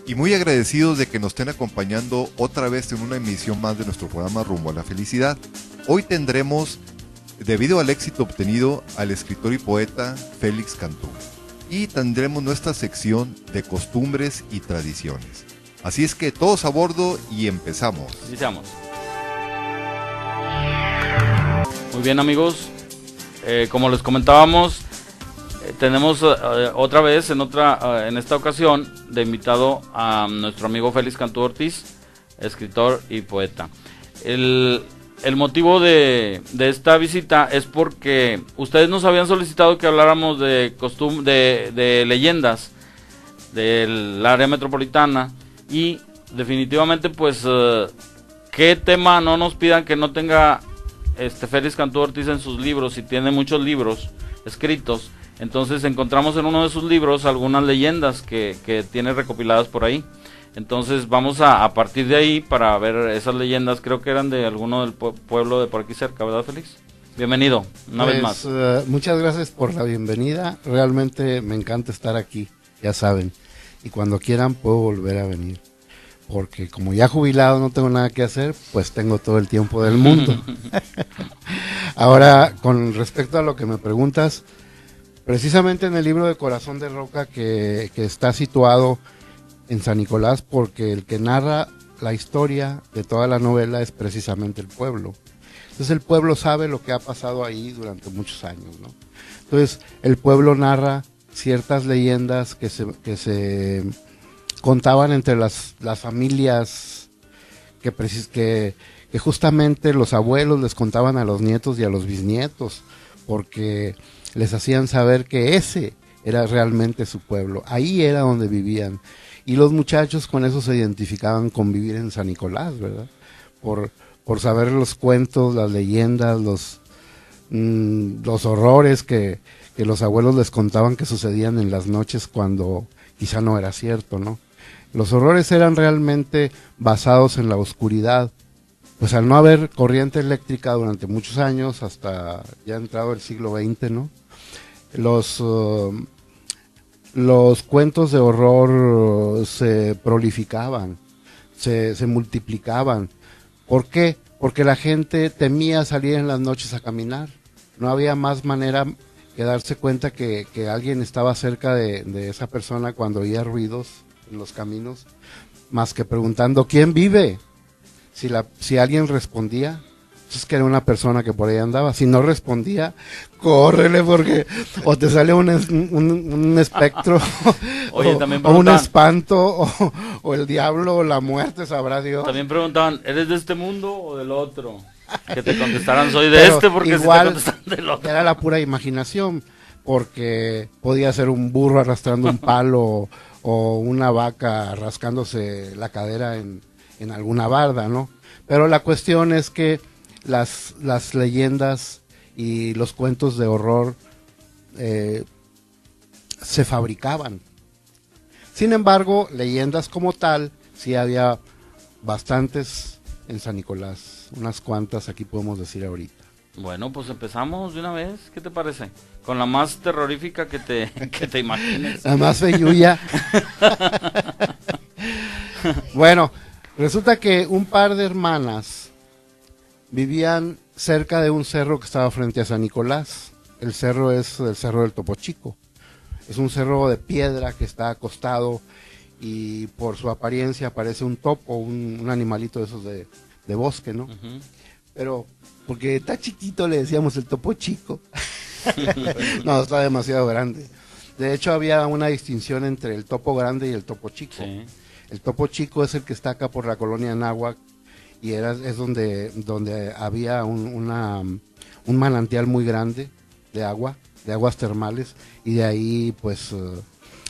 y muy agradecidos de que nos estén acompañando otra vez en una emisión más de nuestro programa Rumbo a la Felicidad. Hoy tendremos, debido al éxito obtenido, al escritor y poeta Félix Cantú, y tendremos nuestra sección de costumbres y tradiciones. Así es que todos a bordo y empezamos. Iniciamos. Muy bien, amigos, como les comentábamos, tenemos otra vez en esta ocasión de invitado a nuestro amigo Félix Cantú Ortiz, escritor y poeta. El motivo de esta visita es porque ustedes nos habían solicitado que habláramos de leyendas del área metropolitana, y definitivamente pues qué tema no nos pidan que no tenga Félix Cantú Ortiz en sus libros, y tiene muchos libros escritos. Entonces encontramos en uno de sus libros algunas leyendas que tiene recopiladas por ahí. Entonces vamos a partir de ahí para ver esas leyendas. Creo que eran de alguno del pueblo de por aquí cerca, ¿verdad, Félix? Bienvenido, una vez más. Muchas gracias por la bienvenida. Realmente me encanta estar aquí, ya saben. Y cuando quieran puedo volver a venir. Porque como ya jubilado no tengo nada que hacer, pues tengo todo el tiempo del mundo. Ahora, con respecto a lo que me preguntas, precisamente en el libro de Corazón de Roca, que está situado en San Nicolás, porque el que narra la historia de toda la novela es precisamente el pueblo. Entonces el pueblo sabe lo que ha pasado ahí durante muchos años, ¿no? Entonces el pueblo narra ciertas leyendas que se contaban entre las familias, que justamente los abuelos les contaban a los nietos y a los bisnietos, porque les hacían saber que ese era realmente su pueblo, ahí era donde vivían, y los muchachos con eso se identificaban con vivir en San Nicolás, ¿verdad? Por saber los cuentos, las leyendas, los horrores que los abuelos les contaban que sucedían en las noches cuando quizá no era cierto, ¿no? Los horrores eran realmente basados en la oscuridad, pues al no haber corriente eléctrica durante muchos años, hasta ya entrado el siglo XX, ¿no? Los cuentos de horror se prolificaban, se multiplicaban. ¿Por qué? Porque la gente temía salir en las noches a caminar. No había más manera que darse cuenta que alguien estaba cerca de esa persona cuando oía ruidos en los caminos, más que preguntando ¿quién vive? Si alguien respondía, es que era una persona que por ahí andaba. Si no respondía, córrele, porque o te sale un espectro Oye, o un espanto o el diablo o la muerte, sabrá Dios. También preguntaban, ¿eres de este mundo o del otro? Que te contestaran, soy de este, porque igual, si te contestan del otro. Era la pura imaginación, porque podía ser un burro arrastrando un palo o una vaca rascándose la cadera en alguna barda, ¿no? Pero la cuestión es que las leyendas y los cuentos de horror se fabricaban. Sin embargo, leyendas como tal, sí había bastantes en San Nicolás, unas cuantas aquí podemos decir ahorita. Bueno, pues empezamos de una vez, ¿qué te parece? Con la más terrorífica que te imagines. La más feyuya. Bueno, resulta que un par de hermanas vivían cerca de un cerro que estaba frente a San Nicolás. El cerro es el cerro del Topo Chico. Es un cerro de piedra que está acostado y por su apariencia parece un topo, un animalito de esos de bosque, ¿no? Uh-huh. Pero porque está chiquito le decíamos el Topo Chico. No, está demasiado grande. De hecho había una distinción entre el topo grande y el topo chico. Sí. El Topo Chico es el que está acá por la colonia Anáhuac y es donde había un manantial muy grande de aguas termales, y de ahí pues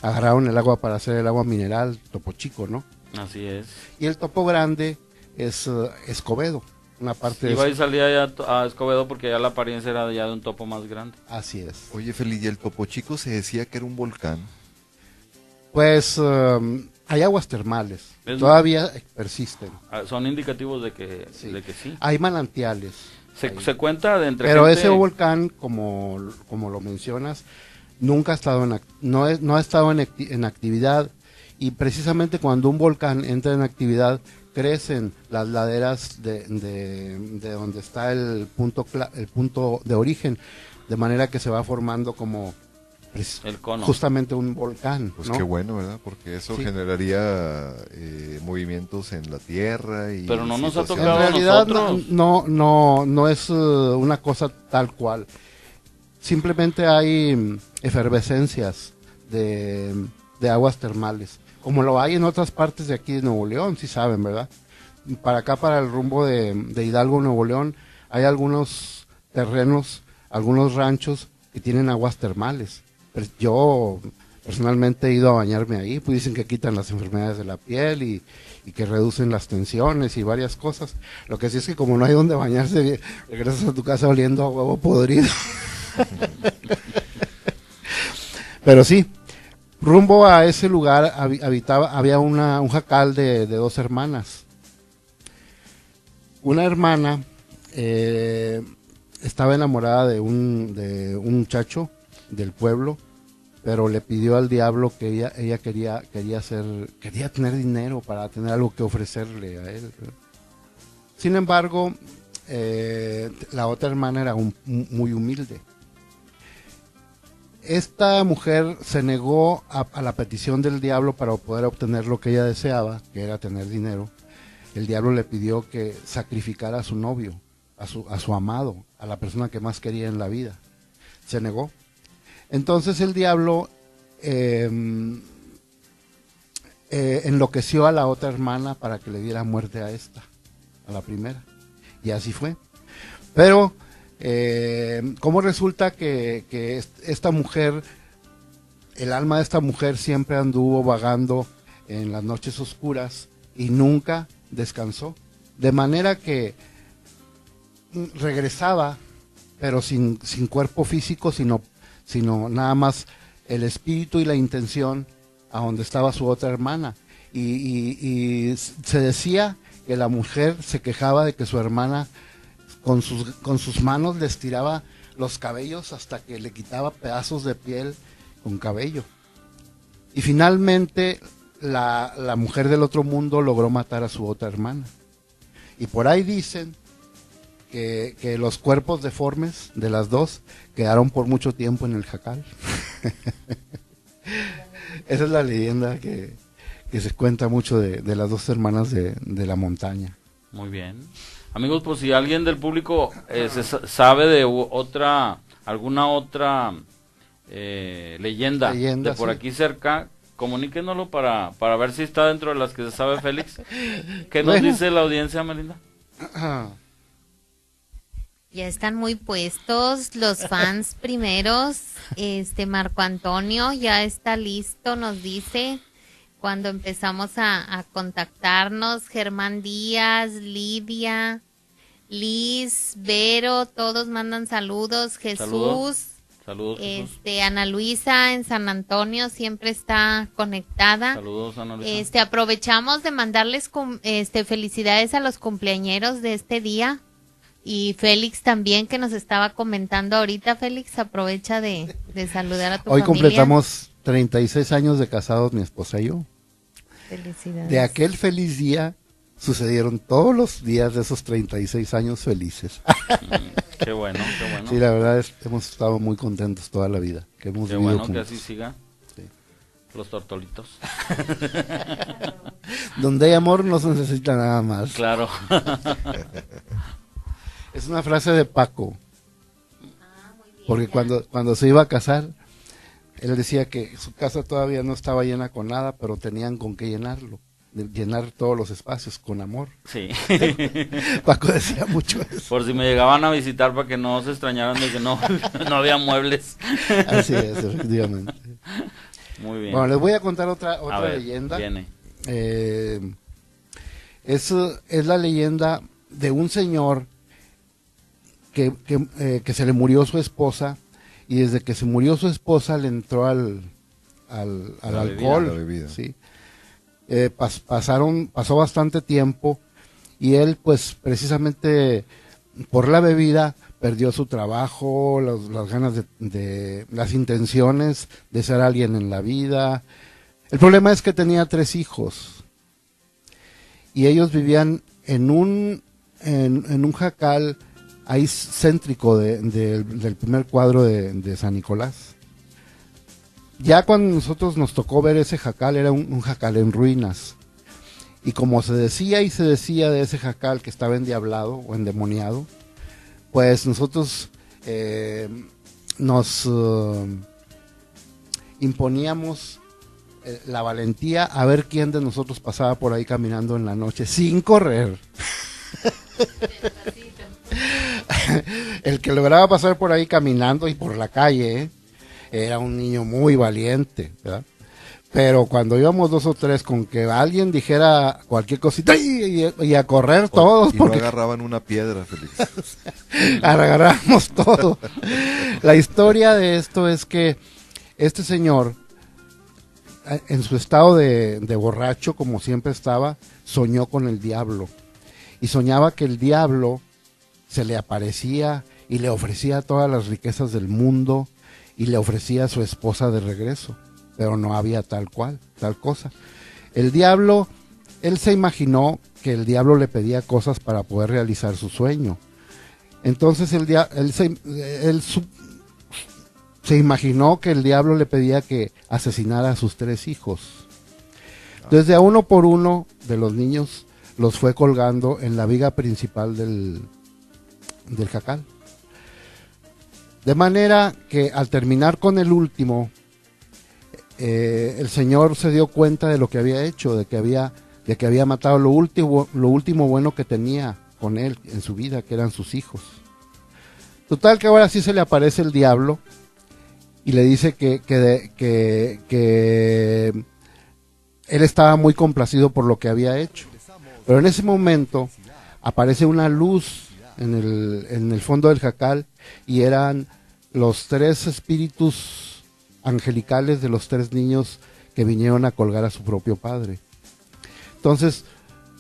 agarraron el agua para hacer el agua mineral, Topo Chico, ¿no? Así es. Y el topo grande es Escobedo, una parte iba y salía ya a Escobedo porque ya la apariencia era ya de un topo más grande. Así es. Oye, Félix, ¿y el Topo Chico se decía que era un volcán? Pues hay aguas termales, todavía persisten. Son indicativos de que sí. Hay manantiales. Se cuenta de entre pero gente... ese volcán, como lo mencionas, nunca ha estado no ha estado en actividad, y precisamente cuando un volcán entra en actividad, crecen las laderas de donde está el punto de origen, de manera que se va formando como el cono. Justamente un volcán. Pues ¿no? qué bueno, ¿verdad? Porque eso Sí. generaría movimientos en la Tierra. Pero no nos ha En tocado realidad nosotros. no es una cosa tal cual. Simplemente hay efervescencias de aguas termales, como lo hay en otras partes de aquí de Nuevo León, si saben, ¿verdad? Para acá, para el rumbo de Hidalgo, Nuevo León, hay algunos terrenos, algunos ranchos que tienen aguas termales. Pero yo personalmente he ido a bañarme ahí, pues dicen que quitan las enfermedades de la piel y que reducen las tensiones y varias cosas. Lo que sí es que como no hay donde bañarse, regresas a tu casa oliendo a huevo podrido. Pero sí, rumbo a ese lugar había un jacal de dos hermanas. Una hermana estaba enamorada de un muchacho del pueblo, pero le pidió al diablo que ella quería tener dinero para tener algo que ofrecerle a él. Sin embargo, la otra hermana era muy humilde. Esta mujer se negó a la petición del diablo para poder obtener lo que ella deseaba, que era tener dinero. El diablo le pidió que sacrificara a su novio, a su amado, a la persona que más quería en la vida. Se negó. Entonces el diablo enloqueció a la otra hermana para que le diera muerte a la primera. Y así fue. Pero, ¿cómo resulta que esta mujer, el alma de esta mujer siempre anduvo vagando en las noches oscuras y nunca descansó? De manera que regresaba, pero sin cuerpo físico, sino nada más el espíritu y la intención a donde estaba su otra hermana. Y se decía que la mujer se quejaba de que su hermana con sus manos le estiraba los cabellos hasta que le quitaba pedazos de piel con cabello. Y finalmente la mujer del otro mundo logró matar a su otra hermana. Y por ahí dicen que los cuerpos deformes de las dos quedaron por mucho tiempo en el jacal. Esa es la leyenda que se cuenta mucho de las dos hermanas de la montaña. Muy bien. Amigos, pues si alguien del público sabe de alguna otra leyenda de por sí. aquí cerca, comuníquenoslo para ver si está dentro de las que se sabe Félix. ¿Qué nos Bueno. dice la audiencia, Melinda? Ya están muy puestos los fans primeros. Marco Antonio ya está listo, nos dice. Cuando empezamos a contactarnos, Germán Díaz, Lidia, Liz, Vero, todos mandan saludos. Jesús, Saludos, Jesús. Ana Luisa en San Antonio siempre está conectada. Saludos, Ana Luisa. Aprovechamos de mandarles felicidades a los cumpleañeros de este día. Y Félix también, que nos estaba comentando ahorita. Félix, aprovecha de saludar a tu Hoy familia. completamos 36 años de casados, mi esposa y yo. Felicidades. De aquel feliz día sucedieron todos los días de esos 36 años felices. Qué bueno, qué bueno. Sí, la verdad hemos estado muy contentos toda la vida. Que hemos Qué vivido bueno que juntos. así siga. Sí. Los tortolitos. Donde hay amor no se necesita nada más. Claro. Es una frase de Paco. Porque cuando se iba a casar, él decía que su casa todavía no estaba llena con nada, pero tenían con qué llenarlo. Llenar todos los espacios con amor. Sí. Paco decía mucho eso. Por si me llegaban a visitar para que no se extrañaran de que no había muebles. Así es, efectivamente. Muy bien. Bueno, les voy a contar otra A ver, leyenda. viene. Es la leyenda de un señor que se le murió su esposa, y desde que se murió su esposa le entró al alcohol. la bebida. Sí. Pasó bastante tiempo y él, pues precisamente por la bebida, perdió su trabajo, las ganas las intenciones de ser alguien en la vida, El problema es que tenía 3 hijos y ellos vivían en un jacal ahí céntrico del primer cuadro de San Nicolás. Ya cuando nosotros nos tocó ver ese jacal, era un jacal en ruinas. Y como se decía de ese jacal que estaba endiablado o endemoniado, pues nosotros nos imponíamos la valentía a ver quién de nosotros pasaba por ahí caminando en la noche sin correr. El que lograba pasar por ahí caminando y por la calle, era un niño muy valiente, ¿verdad? Pero cuando íbamos 2 o 3 con que alguien dijera cualquier cosita y a correr todos. Y porque no agarraban una piedra, Félix. agarramos todo. La historia de esto es que este señor, en su estado de borracho, como siempre estaba, soñó con el diablo. Y soñaba que el diablo se le aparecía y le ofrecía todas las riquezas del mundo y le ofrecía a su esposa de regreso. Pero no había tal cosa. El diablo, él se imaginó que el diablo le pedía cosas para poder realizar su sueño. Entonces él se imaginó que el diablo le pedía que asesinara a sus 3 hijos. Entonces de a uno por uno de los niños los fue colgando en la viga principal del jacal. De manera que al terminar con el último, el señor se dio cuenta de lo que había hecho, de que había matado lo último bueno que tenía con él en su vida, que eran sus hijos. Total que ahora sí se le aparece el diablo y le dice que él estaba muy complacido por lo que había hecho. Pero en ese momento aparece una luz en el fondo del jacal y eran los 3 espíritus angelicales de los 3 niños que vinieron a colgar a su propio padre. Entonces,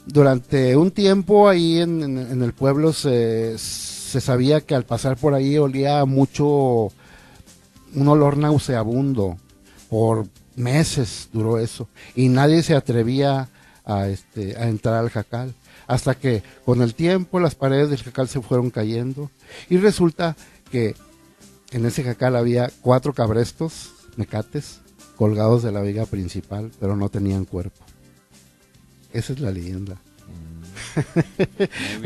durante un tiempo ahí en el pueblo se sabía que al pasar por ahí olía mucho, un olor nauseabundo. Por meses duró eso y nadie se atrevía a entrar al jacal, hasta que con el tiempo las paredes del jacal se fueron cayendo y resulta que en ese jacal había 4 cabrestos, mecates, colgados de la viga principal, pero no tenían cuerpo. Esa es la leyenda.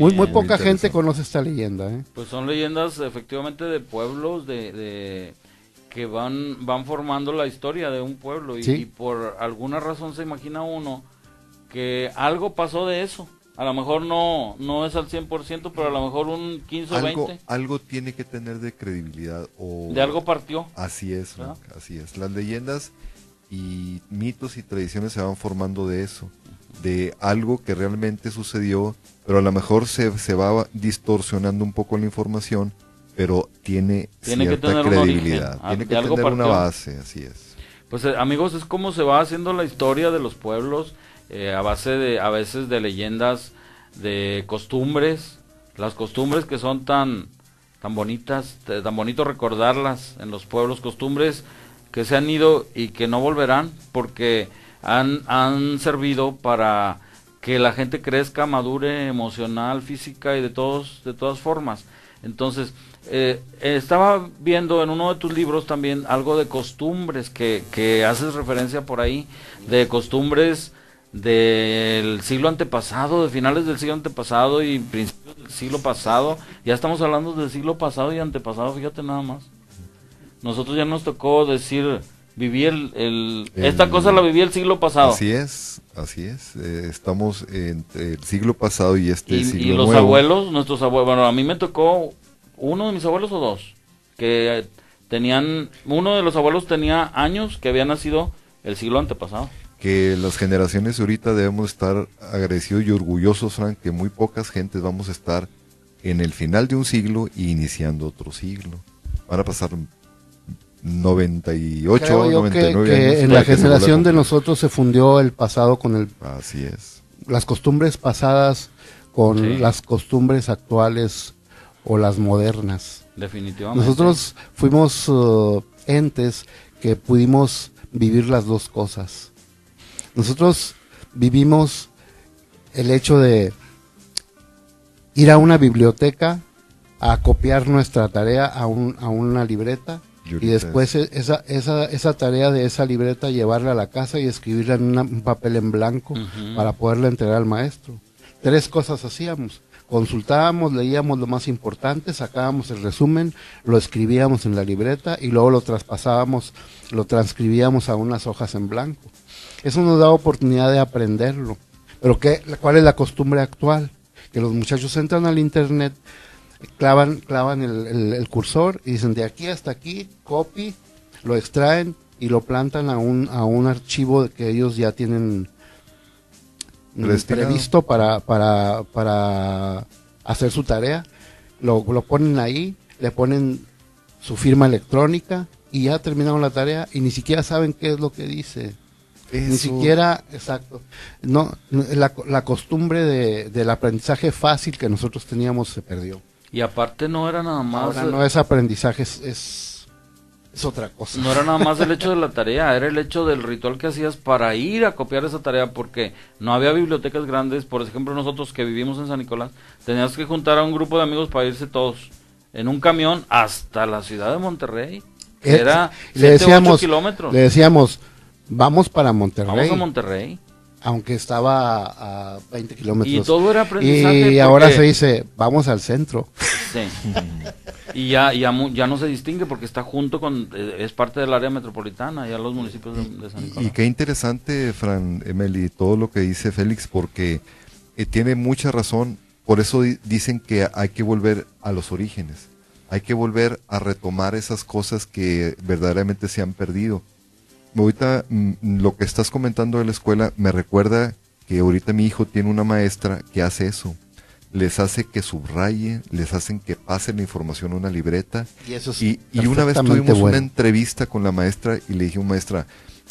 Muy poca gente conoce esta leyenda, ¿eh? Pues son leyendas efectivamente de pueblos, de que van formando la historia de un pueblo y, ¿sí? Y por alguna razón se imagina uno que algo pasó de eso. A lo mejor no es al 100%, pero a lo mejor un 15 o 20. Algo tiene que tener de credibilidad. De algo partió. Así es, ¿verdad? así es. Las leyendas y mitos y tradiciones se van formando de eso, de algo que realmente sucedió, pero a lo mejor se va distorsionando un poco la información, pero tiene cierta que tener credibilidad. Un origen. Tiene que algo tener partió. una base, así es. Pues amigos, es como se va haciendo la historia de los pueblos, a base a veces de leyendas, de costumbres, las costumbres que son tan bonitas, tan bonito recordarlas en los pueblos, costumbres que se han ido y que no volverán, porque han servido para que la gente crezca, madure emocional, física y de todas formas. Entonces, estaba viendo en uno de tus libros también algo de costumbres que haces referencia por ahí, de costumbres del siglo antepasado, de finales del siglo antepasado y principios del siglo pasado. Ya estamos hablando del siglo pasado y antepasado, fíjate nada más. Nosotros ya nos tocó decir, viví esta cosa la viví el siglo pasado. Así es. Estamos entre el siglo pasado y siglo y los nuevo. abuelos, nuestros abuelos, bueno, a mí me tocó uno de mis abuelos o 2, que uno de los abuelos tenía años que había nacido el siglo antepasado. Que las generaciones ahorita debemos estar agradecidos y orgullosos, Frank, que muy pocas gentes vamos a estar en el final de un siglo y iniciando otro siglo. Van a pasar 98, Creo yo 99 que años. en la generación de nosotros se fundió el pasado con Así es. las costumbres pasadas con Sí. las costumbres actuales o las modernas. Definitivamente. Nosotros fuimos entes que pudimos vivir las dos cosas. Nosotros vivimos el hecho de ir a una biblioteca a copiar nuestra tarea a una libreta y después esa tarea de esa libreta llevarla a la casa y escribirla en un papel en blanco para poderla entregar al maestro. 3 cosas hacíamos: consultábamos, leíamos lo más importante, sacábamos el resumen, lo escribíamos en la libreta y luego lo traspasábamos, lo transcribíamos a unas hojas en blanco. Eso nos da oportunidad de aprenderlo. Pero ¿cuál es la costumbre actual? Que los muchachos entran al internet, clavan el cursor y dicen de aquí hasta aquí, copy, lo extraen y lo plantan a un archivo que ellos ya tienen previsto para hacer su tarea. Lo ponen ahí, le ponen su firma electrónica y ya terminaron la tarea y ni siquiera saben qué es lo que dice. Eso. Ni siquiera, exacto. No, la costumbre del aprendizaje fácil que nosotros teníamos se perdió. Y aparte no era nada más... Ahora no es aprendizaje, es otra cosa. No era nada más el hecho de la tarea, era el hecho del ritual que hacías para ir a copiar esa tarea, porque no había bibliotecas grandes. Por ejemplo, nosotros que vivimos en San Nicolás, tenías que juntar a un grupo de amigos para irse todos en un camión hasta la ciudad de Monterrey. Era 7-8 kilómetros. Le decíamos, vamos para Monterrey. Vamos a Monterrey. Aunque estaba a 20 kilómetros. Y todo era aprendizaje. Y ahora se dice, vamos al centro. Sí. Y ya no se distingue porque está junto con, es parte del área metropolitana, ya los municipios de San Nicolás. Y qué interesante, Fran, Emily, todo lo que dice Félix, porque tiene mucha razón. Por eso dicen que hay que volver a los orígenes. Hay que volver a retomar esas cosas que verdaderamente se han perdido. Ahorita lo que estás comentando de la escuela me recuerda que ahorita mi hijo tiene una maestra que hace eso. Les hace que subrayen, les hacen que pasen la información a una libreta. Y eso es y una vez tuvimos una entrevista con la maestra y le dije, maestra,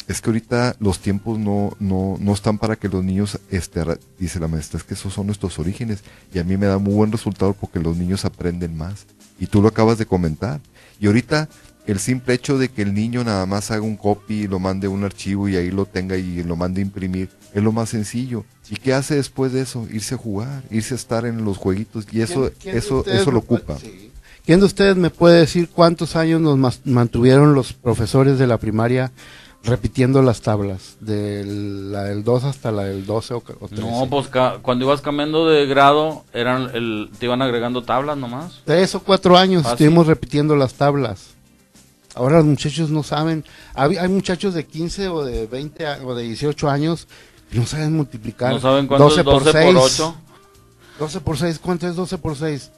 es que ahorita los tiempos no están para que los niños, dice la maestra, es que esos son nuestros orígenes y a mí me da muy buen resultado porque los niños aprenden más. Y tú lo acabas de comentar. Y ahorita el simple hecho de que el niño nada más haga un copy y lo mande a un archivo y ahí lo tenga y lo mande a imprimir, es lo más sencillo. ¿Y qué hace después de eso? Irse a jugar, irse a estar en los jueguitos y eso lo ocupa. Sí. ¿Quién de ustedes me puede decir cuántos años nos mantuvieron los profesores de la primaria repitiendo las tablas? De la del 2 hasta la del 12 o 13. No, pues cuando ibas cambiando de grado, te iban agregando tablas nomás. 3 o 4 años estuvimos repitiendo las tablas. Ahora los muchachos no saben. Hay muchachos de 15 o de 20 o de 18 años que no saben multiplicar. No saben cuánto 12 es 12 por 8. 12 por 6, ¿cuánto es 12 por 6?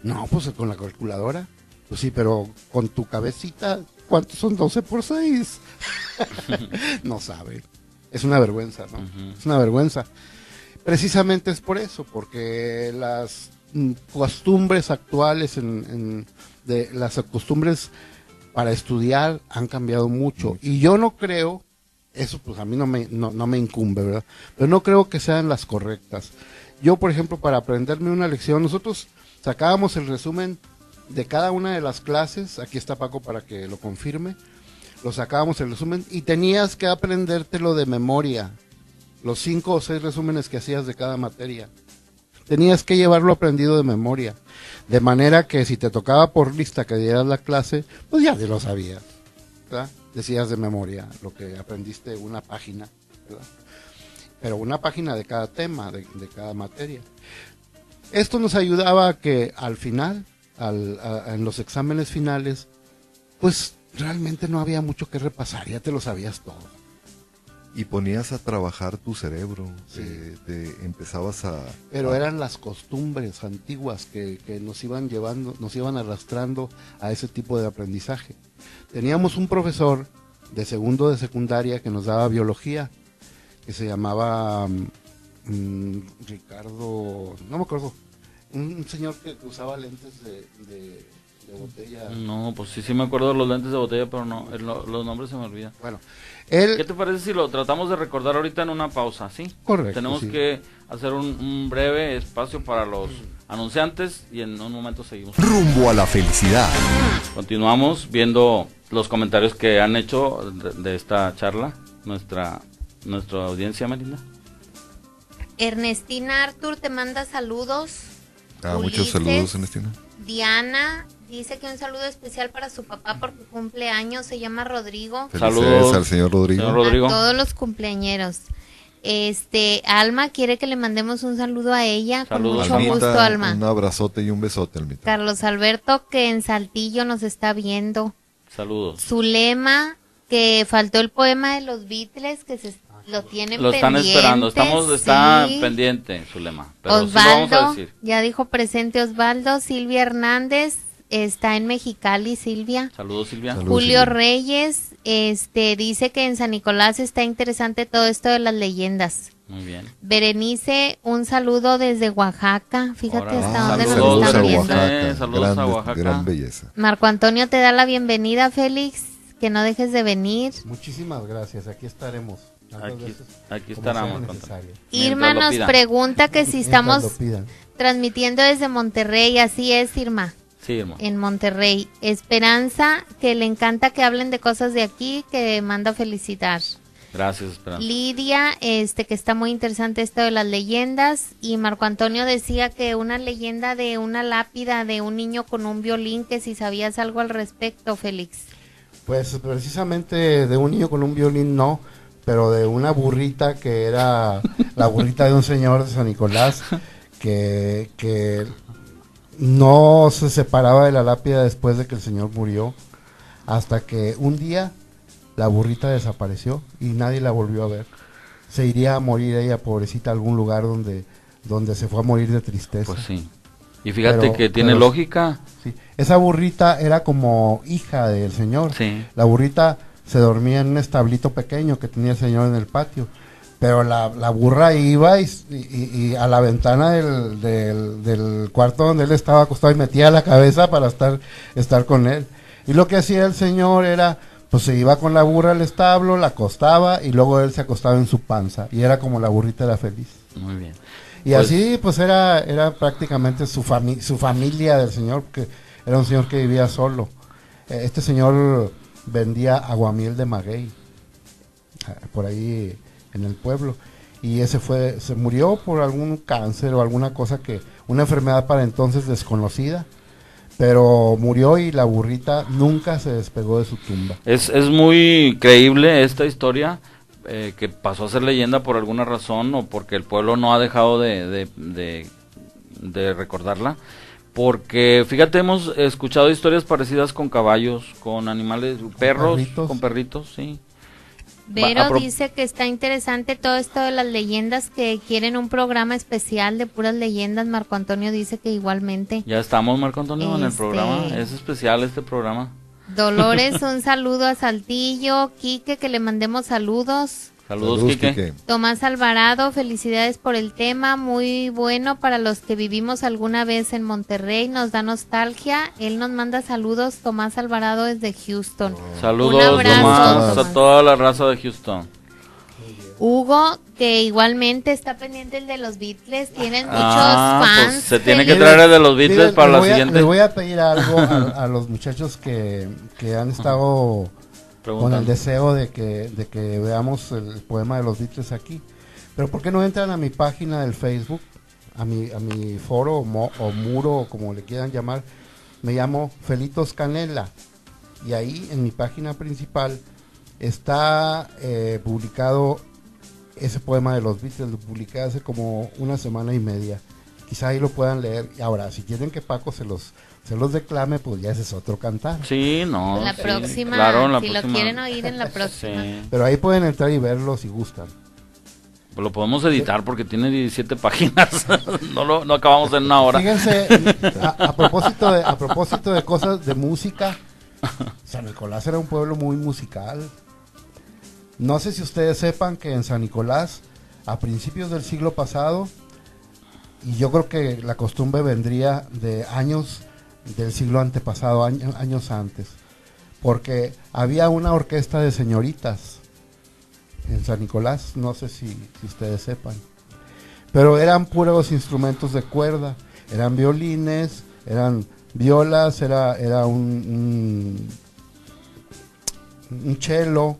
No, pues con la calculadora. Pues sí, pero con tu cabecita, ¿cuántos son 12 por 6? No saben. Es una vergüenza, ¿no? Es una vergüenza. Precisamente es por eso, porque las costumbres actuales de las costumbres para estudiar han cambiado mucho. Y yo no creo, eso pues a mí no me incumbe, ¿verdad? Pero no creo que sean las correctas. Yo, por ejemplo, para aprenderme una lección, nosotros sacábamos el resumen de cada una de las clases, aquí está Paco para que lo confirme, lo sacábamos el resumen y tenías que aprendértelo de memoria, los 5 o 6 resúmenes que hacías de cada materia. Tenías que llevarlo aprendido de memoria, de manera que si te tocaba por lista que dieras la clase, pues ya te lo sabías, ¿verdad? Decías de memoria lo que aprendiste una página, ¿verdad? Pero una página de cada tema, de cada materia. Esto nos ayudaba a que al final, en los exámenes finales, pues realmente no había mucho que repasar, ya te lo sabías todo. Y ponías a trabajar tu cerebro, sí. Empezabas a... Pero eran las costumbres antiguas que nos iban llevando, nos iban arrastrando a ese tipo de aprendizaje. Teníamos un profesor de segundo de secundaria que nos daba biología, que se llamaba Ricardo, no me acuerdo, un señor que usaba lentes de botella. No, pues sí me acuerdo de los lentes de botella, pero no, los nombres se me olvidan. Bueno, ¿qué te parece si lo tratamos de recordar ahorita en una pausa, sí? Correcto. Tenemos que hacer un breve espacio para los anunciantes y en un momento seguimos. Rumbo a la felicidad. Continuamos viendo los comentarios que han hecho de esta charla nuestra nuestra audiencia, Melinda. Ernestina Artur te manda saludos. Muchos Ulises, saludos, Ernestina. Diana dice que un saludo especial para su papá porque cumple años, se llama Rodrigo. Felicidades Saludos, al señor Rodrigo. señor Rodrigo. A todos los cumpleañeros. Alma quiere que le mandemos un saludo a ella. Saludos, con mucho Almita. gusto, Alma. Un abrazote y un besote, Almita. Carlos Alberto, que en Saltillo nos está viendo. Saludos. Zulema, que faltó el poema de los Beatles, que lo tienen Lo están pendiente, esperando, está sí. pendiente su lema, pero sí lo Osvaldo, vamos a decir. ya dijo presente Osvaldo. Silvia Hernández, está en Mexicali, Silvia. Saludos, Silvia. Saludos. Julio Silvia. Reyes, dice que en San Nicolás está interesante todo esto de las leyendas. Muy bien. Berenice, un saludo desde Oaxaca. Fíjate Ahora, hasta dónde saludos, nos están Berenice. viendo. Saludos a Oaxaca. Gran belleza. Marco Antonio te da la bienvenida, Félix, que no dejes de venir. Muchísimas gracias, aquí estaremos. tantas Aquí veces como sea estaremos. necesario. Irma Mientras lo nos pidan. pregunta que si Mientras estamos lo pidan. transmitiendo desde Monterrey. Así es, Irma, Sí, hermano. en Monterrey. Esperanza, que le encanta que hablen de cosas de aquí, que manda felicitar. Gracias, Esperanza. Lidia, que está muy interesante esto de las leyendas. Y Marco Antonio decía que una leyenda de una lápida de un niño con un violín, que si sabías algo al respecto, Félix. Pues precisamente de un niño con un violín no, pero de una burrita que era la burrita de un señor de San Nicolás que no se separaba de la lápida después de que el señor murió, hasta que un día la burrita desapareció y nadie la volvió a ver. Se iría a morir ella, pobrecita, a algún lugar donde se fue a morir de tristeza. Pues sí. Y fíjate que tiene pero- lógica. Sí. Esa burrita era como hija del señor. Sí. La burrita se dormía en un establito pequeño que tenía el señor en el patio. Pero la burra iba y a la ventana del cuarto donde él estaba acostado y metía la cabeza para estar con él. Y lo que hacía el señor era, pues se iba con la burra al establo, la acostaba y luego él se acostaba en su panza. Y era como la burrita era feliz. Muy bien. Y Pues- así pues era prácticamente su familia del señor, que era un señor que vivía solo. Este señor vendía aguamiel de maguey por ahí en el pueblo. Y se murió por algún cáncer o alguna cosa una enfermedad para entonces desconocida. Pero murió y la burrita nunca se despegó de su tumba. Es muy creíble esta historia, que pasó a ser leyenda por alguna razón o porque el pueblo no ha dejado de recordarla. Porque, fíjate, hemos escuchado historias parecidas con caballos, con animales, perros, perritos. con perritos, sí. Vero dice que está interesante todo esto de las leyendas, que quieren un programa especial de puras leyendas. Marco Antonio dice que igualmente. Ya estamos, Marco Antonio, en el Este- programa. Es especial este programa. Dolores, un saludo a Saltillo. Quique, que le mandemos saludos. Saludos, Quique. Tomás Alvarado, felicidades por el tema, muy bueno para los que vivimos alguna vez en Monterrey, nos da nostalgia. Él nos manda saludos, Tomás Alvarado desde Houston. Saludos, Un abrazo, Tomás, Tomás. a toda la raza de Houston. Hugo, que igualmente está pendiente el de los Beatles, tienen muchos Pues fans. se tiene que Feliz. traer el de los Beatles Miren, para la les voy a- siguiente. Les voy a pedir algo a los muchachos que han estado con el Preguntando. deseo de que veamos el poema de los Beatles aquí. Pero ¿por qué no entran a mi página del Facebook, a mi foro o muro, o como le quieran llamar? Me llamo Felitos Canela, y ahí en mi página principal está publicado ese poema de los Beatles. Lo publiqué hace como una semana y media. Quizá ahí lo puedan leer. Y ahora, si quieren que Paco se los declame, pues ya ese es otro cantar. Sí, no. La sí, próxima, claro, en la si próxima. lo quieren oír en la próxima. Sí. Pero ahí pueden entrar y verlo si gustan. Pues lo podemos editar porque tiene 17 páginas. no acabamos en una hora. Fíjense, a propósito de cosas de música, San Nicolás era un pueblo muy musical. No sé si ustedes sepan que en San Nicolás, a principios del siglo pasado, y yo creo que la costumbre vendría de años del siglo antepasado, años antes, porque había una orquesta de señoritas en San Nicolás, no sé si ustedes sepan, pero eran puros instrumentos de cuerda, eran violines, eran violas, era un cello,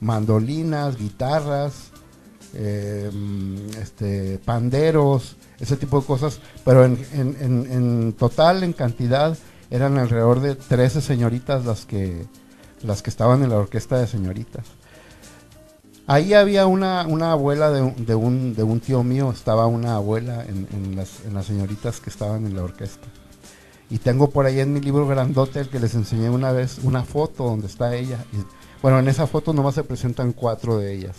mandolinas, guitarras, panderos, ese tipo de cosas, pero en total, en cantidad, eran alrededor de 13 señoritas las que estaban en la orquesta de señoritas. Ahí había una abuela de un tío mío, estaba una abuela en las señoritas que estaban en la orquesta. Y tengo por ahí en mi libro grandote, el que les enseñé una vez, una foto donde está ella. Y, bueno, en esa foto nomás se presentan 4 de ellas.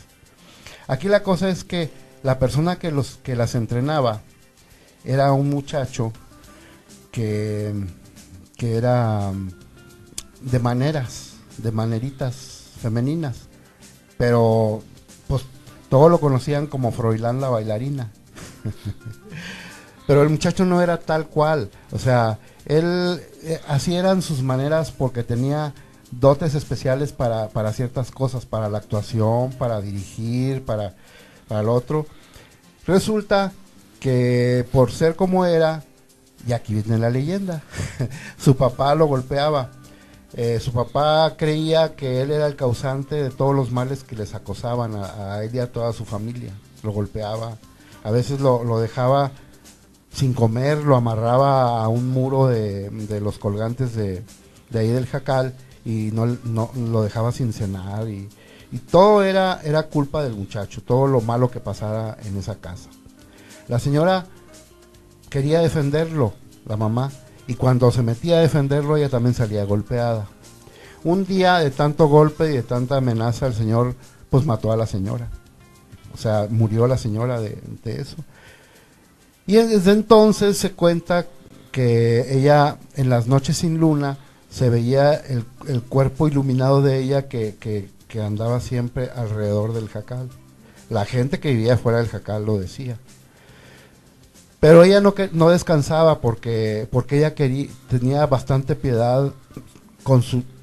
Aquí la cosa es que la persona que las entrenaba era un muchacho que era de maneritas femeninas, pero pues todos lo conocían como Froilán la bailarina. Pero el muchacho no era tal cual, o sea, él así eran sus maneras porque tenía dotes especiales para ciertas cosas, para la actuación, para dirigir, para el otro. Resulta que por ser como era, y aquí viene la leyenda, su papá lo golpeaba. Su papá creía que él era el causante de todos los males que les acosaban a él y a toda su familia. Lo golpeaba, a veces lo dejaba sin comer, lo amarraba a un muro de los colgantes de ahí del jacal y no lo dejaba sin cenar y todo era culpa del muchacho, todo lo malo que pasara en esa casa. La señora quería defenderlo, la mamá, y cuando se metía a defenderlo ella también salía golpeada. Un día de tanto golpe y de tanta amenaza el señor pues mató a la señora, o sea, murió la señora de eso. Y desde entonces se cuenta que ella en las noches sin luna se veía el cuerpo iluminado de ella que andaba siempre alrededor del jacal. La gente que vivía fuera del jacal lo decía. Pero ella no descansaba porque ella tenía bastante piedad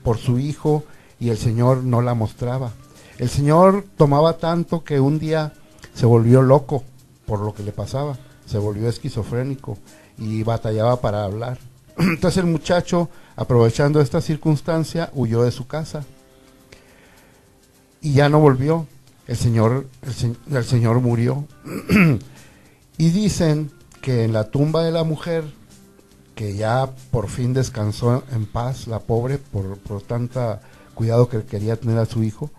por su hijo y el Señor no la mostraba. El Señor tomaba tanto que un día se volvió loco por lo que le pasaba. Se volvió esquizofrénico y batallaba para hablar. Entonces el muchacho, aprovechando esta circunstancia, huyó de su casa y ya no volvió. El señor murió. Y dicen que en la tumba de la mujer, que ya por fin descansó en paz, la pobre, por tanta cuidado que quería tener a su hijo,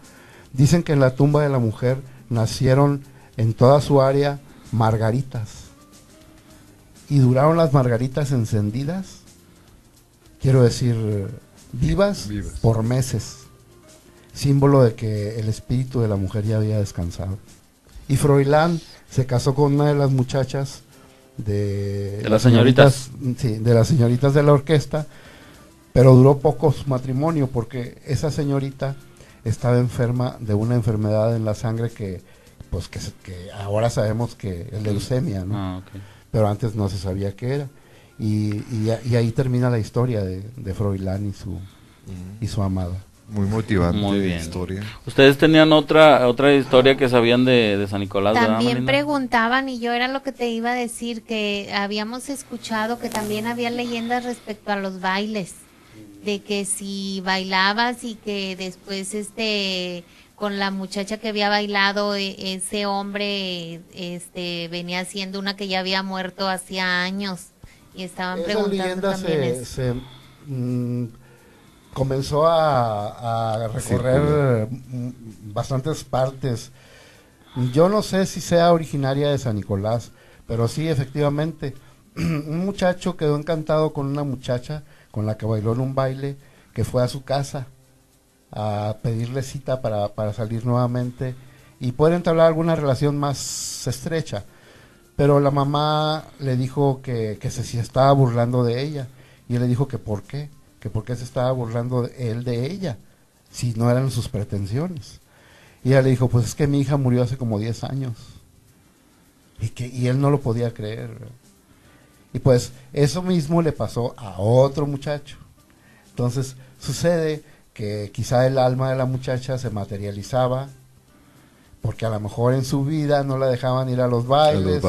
dicen que en la tumba de la mujer nacieron en toda su área margaritas. Y duraron las margaritas encendidas, quiero decir, vivas por meses, símbolo de que el espíritu de la mujer ya había descansado. Y Froilán se casó con una de las muchachas de las señoritas. Sí, de las señoritas de la orquesta, pero duró poco su matrimonio porque esa señorita estaba enferma de una enfermedad en la sangre que ahora sabemos que es leucemia, ¿no? Okay. Pero antes no se sabía qué era. Y ahí termina la historia de Froilán y su amada. Muy motivante. Muy bien. Historia. Ustedes tenían otra historia que sabían de San Nicolás, ¿verdad, También Melinda? preguntaban, y yo era lo que te iba a decir, que habíamos escuchado que también había leyendas respecto a los bailes, de que si bailabas y que después con la muchacha que había bailado, ese hombre venía siendo una que ya había muerto hacía años, y estaban preguntando también eso. Comenzó a recorrer bastantes partes. Yo no sé si sea originaria de San Nicolás, pero sí, efectivamente, un muchacho quedó encantado con una muchacha con la que bailó en un baile, que fue a su casa a pedirle cita para salir nuevamente y poder entablar alguna relación más estrecha. Pero la mamá le dijo que se estaba burlando de ella, y él le dijo que por qué se estaba burlando él de ella, si no eran sus pretensiones. Y ella le dijo, pues es que mi hija murió hace como 10 años. Y él no lo podía creer. Y pues eso mismo le pasó a otro muchacho. Entonces sucede que quizá el alma de la muchacha se materializaba, porque a lo mejor en su vida no la dejaban ir a los bailes.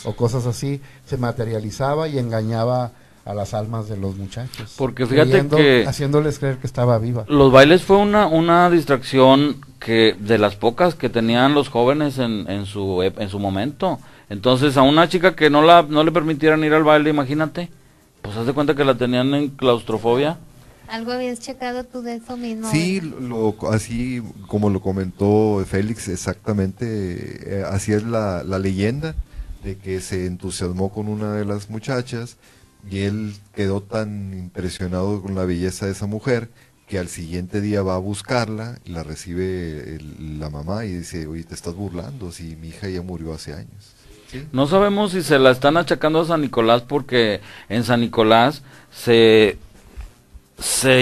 O cosas así, se materializaba y engañaba a las almas de los muchachos. Porque fíjate que haciéndoles creer que estaba viva. los bailes fue una distracción que de las pocas que tenían los jóvenes en su momento. Entonces a una chica que no le permitieran ir al baile, imagínate, pues haz de cuenta que la tenían en claustrofobia. ¿Algo habías checado tú de eso mismo? Sí, así como lo comentó Félix, exactamente, así es la leyenda, de que se entusiasmó con una de las muchachas y él quedó tan impresionado con la belleza de esa mujer que al siguiente día va a buscarla y la recibe la mamá y dice, oye, te estás burlando, si mi hija ya murió hace años. ¿Sí? No sabemos si se la están achacando a San Nicolás, porque en San Nicolás se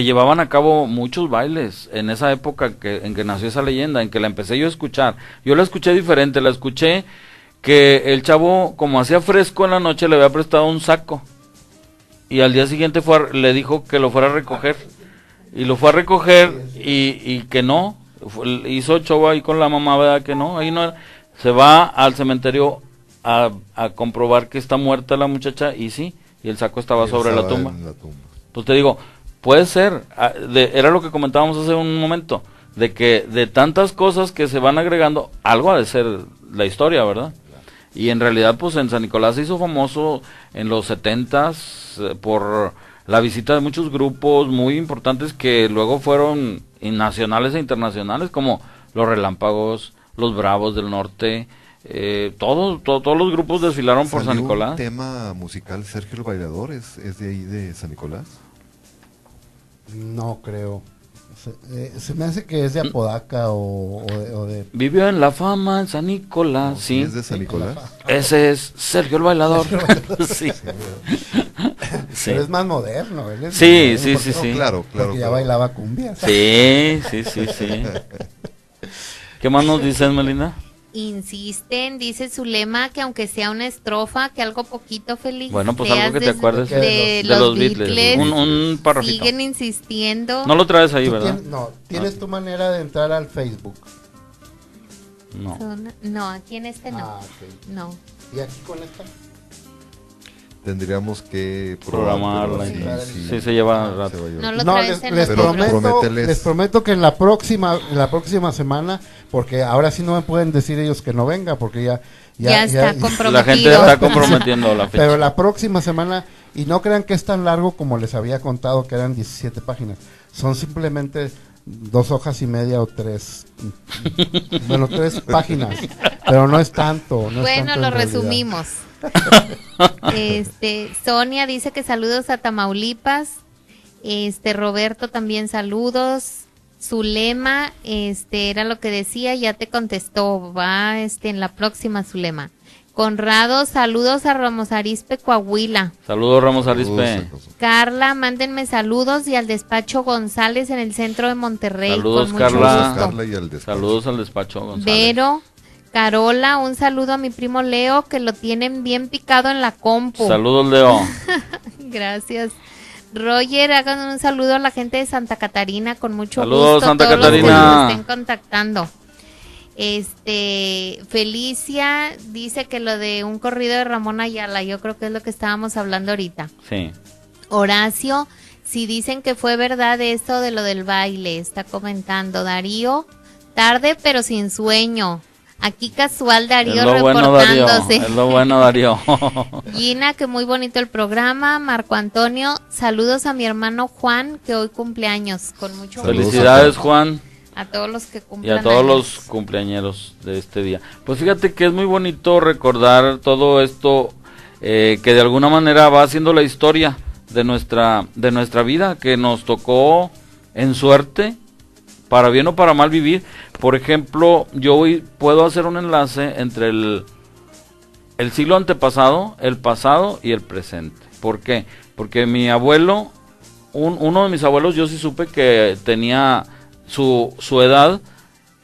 llevaban a cabo muchos bailes en esa época en que nació esa leyenda, en que la empecé yo a escuchar. Yo la escuché diferente, la escuché que el chavo, como hacía fresco en la noche, le había prestado un saco y al día siguiente le dijo que lo fuera a recoger y lo fue a recoger y que no, hizo show ahí con la mamá, ¿verdad? Que no, ahí no, se va al cementerio a comprobar que está muerta la muchacha y sí, y el saco estaba sobre la tumba. Pues te digo, puede ser, era lo que comentábamos hace un momento, de que de tantas cosas que se van agregando, algo ha de ser la historia, ¿verdad? Y en realidad, pues en San Nicolás se hizo famoso en los 70s por la visita de muchos grupos muy importantes que luego fueron nacionales e internacionales, como los Relámpagos, los Bravos del Norte, todos los grupos desfilaron por San Nicolás. Un tema musical, Sergio el Bailador, ¿es de ahí de San Nicolás? No creo. Se me hace que es de Apodaca o de... Vivió en la fama en San Nicolás, No, sí. ¿Es de San Nicolás? Ese es Sergio el Bailador. Sí. Sí. Pero es más moderno, ¿eh? Sí, sí, No, sí, sí. claro, Porque ya bailaba cumbia. Sí, sí, sí, sí. ¿Qué más nos dicen, Melina? Insisten, dice Zulema, que aunque sea una estrofa, que algo poquito feliz. Bueno, pues algo que te acuerdes de los Beatles. Beatles. Un parrafito. Siguen insistiendo. No lo traes ahí, ¿verdad? Tienes tu manera de entrar al Facebook. No. No, aquí en este no. Ok. No. ¿Y aquí con esta? Tendríamos que Programarla. probarlo, Sí, se lleva rato. No lo No, traes en les los Pero libros. promételes. les prometo que en la próxima semana, porque ahora sí no me pueden decir ellos que no venga, porque Ya está comprometido. La gente está comprometiendo la fecha. Pero la próxima semana, y no crean que es tan largo como les había contado, que eran 17 páginas, son simplemente 2 hojas y media o 3, bueno, 3 páginas, pero no es tanto. No es Bueno, tanto lo en realidad. resumimos. Sonia dice que saludos a Tamaulipas. Roberto también saludos. Zulema, era lo que decía, ya te contestó, va en la próxima Zulema. Conrado, saludos a Ramos Arizpe, Coahuila. Saludos, Ramos Arizpe. Carla, mándenme saludos y al despacho González en el centro de Monterrey. Saludos, con mucho Carla. gusto. Carla y al despacho. Saludos al despacho González. Vero, Carola, un saludo a mi primo Leo, que lo tienen bien picado en la compu. Saludos, Leo. Gracias. Roger, hagan un saludo a la gente de Santa Catarina con mucho Saludos, gusto. Santa todos los que Catarina. nos estén contactando. Felicia dice que lo de un corrido de Ramón Ayala, yo creo que es lo que estábamos hablando ahorita. Sí. Horacio, si dicen que fue verdad esto de lo del baile, está comentando. Darío, tarde pero sin sueño. Aquí casual Darío Es lo bueno, Darío. reportándose. Es lo bueno, Darío. Gina, que muy bonito el programa. Marco Antonio, saludos a mi hermano Juan, que hoy cumpleaños, con mucho gusto. Felicidades, Juan. A todos los que Y cumplan a todos años. los cumpleañeros de este día. Pues fíjate que es muy bonito recordar todo esto, que de alguna manera va haciendo la historia de nuestra vida, que nos tocó en suerte, para bien o para mal vivir. Por ejemplo, yo hoy puedo hacer un enlace entre el siglo antepasado, el pasado y el presente. ¿Por qué? Porque mi abuelo, uno de mis abuelos, yo sí supe que tenía su edad,